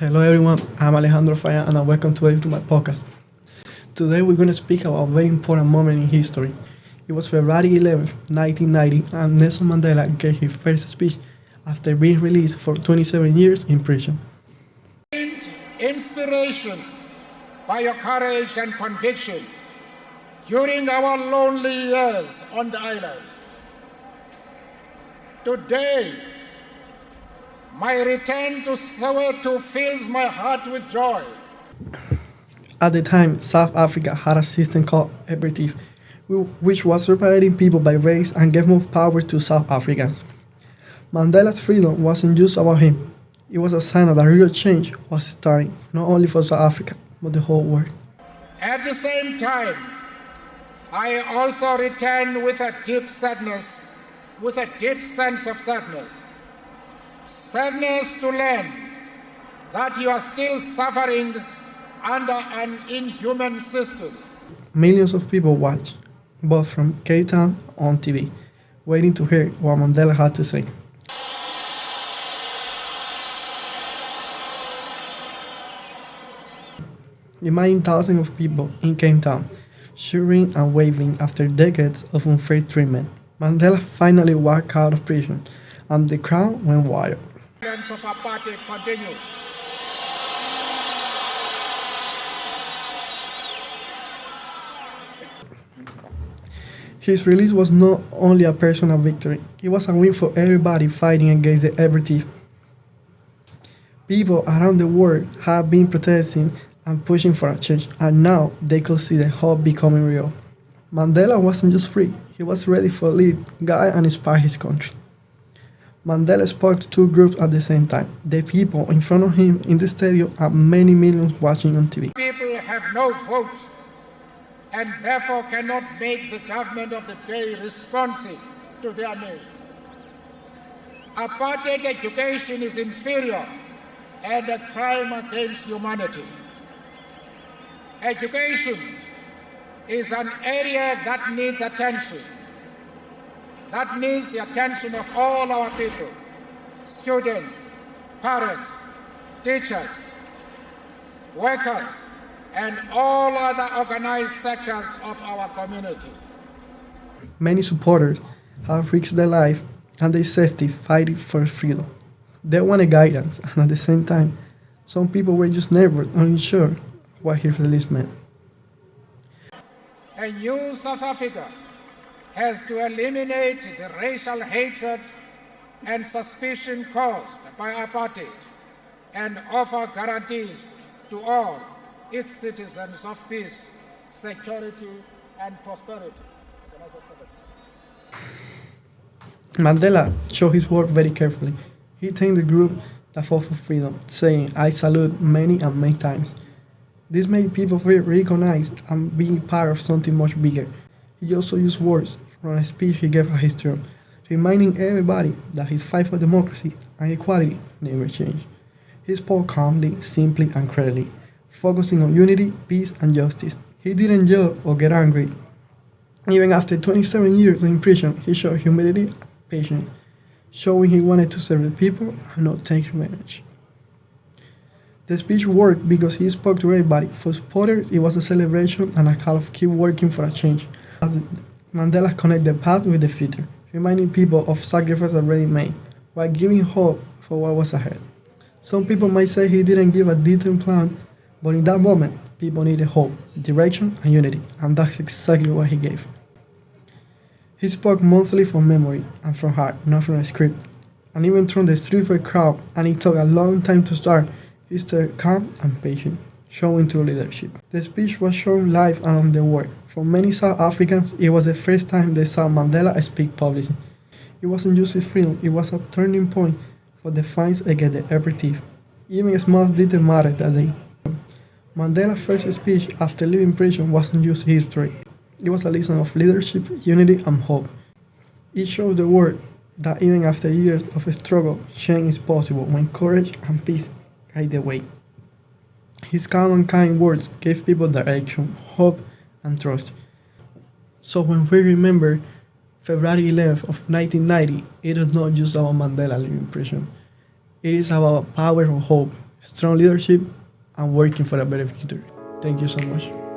Hello everyone, I'm Alejandro Fayad and welcome today to my podcast. Today we're going to speak about a very important moment in history. It was February 11th, 1990, and Nelson Mandela gave his first speech after being released for 27 years in prison. Inspiration by your courage and conviction during our lonely years on the island. Today, my return to Soweto fills my heart with joy. At the time, South Africa had a system called apartheid, which was separating people by race and gave more power to South Africans. Mandela's freedom wasn't just about him. It was a sign that real change was starting, not only for South Africa, but the whole world. At the same time, I also return with a deep sadness, with a deep sense of sadness. Sadness to learn that you are still suffering under an inhuman system. Millions of people watched, both from Cape Town on TV, waiting to hear what Mandela had to say. Imagine thousands of people in Cape Town, cheering and waving after decades of unfair treatment. Mandela finally walked out of prison, and the crowd went wild. Of apartheid continues. His release was not only a personal victory, it was a win for everybody fighting against the apartheid. People around the world have been protesting and pushing for a change, and now they could see the hope becoming real. Mandela wasn't just free, he was ready for lead, guide, and inspire his country. Mandela spoke to two groups at the same time, the people in front of him in the stadium and many millions watching on TV. People have no vote and therefore cannot make the government of the day responsive to their needs. Apartheid education is inferior and a crime against humanity. Education is an area that needs attention. That needs the attention of all our people, students, parents, teachers, workers, and all other organized sectors of our community. Many supporters have risked their life and their safety fighting for freedom. They wanted guidance, and at the same time, some people were just nervous and unsure what his release meant. A new South Africa has to eliminate the racial hatred and suspicion caused by apartheid and offer guarantees to all its citizens of peace, security, and prosperity. Mandela showed his work very carefully. He thanked the group that fought for freedom, saying, "I salute many and many times." This made people feel recognized and being part of something much bigger. He also used words from a speech he gave at his term, reminding everybody that his fight for democracy and equality never changed. He spoke calmly, simply, and clearly, focusing on unity, peace, and justice. He didn't yell or get angry. Even after 27 years in prison, he showed humility and patience, showing he wanted to serve the people and not take revenge. The speech worked because he spoke to everybody. For supporters, it was a celebration and a call of keep working for a change. As Mandela connected the past with the future, reminding people of sacrifice already made, while giving hope for what was ahead. Some people might say he didn't give a detailed plan, but in that moment, people needed hope, direction, and unity, and that's exactly what he gave. He spoke mostly from memory and from heart, not from a script. And even through the stupid crowd, and it took a long time to start, he stayed calm and patient, showing true leadership. The speech was shown live around the world. For many South Africans, it was the first time they saw Mandela speak publicly. It wasn't just his freedom, it was a turning point for the fights against the apartheid. Even a small detail mattered that day. Mandela's first speech after leaving prison wasn't just history. It was a lesson of leadership, unity, and hope. It showed the world that even after years of struggle, change is possible when courage and peace guide the way. His calm and kind words gave people direction, hope, and trust. So when we remember February 11th of 1990, it is not just about Mandela leaving prison. It is about power of hope, strong leadership, and working for a better future. Thank you so much.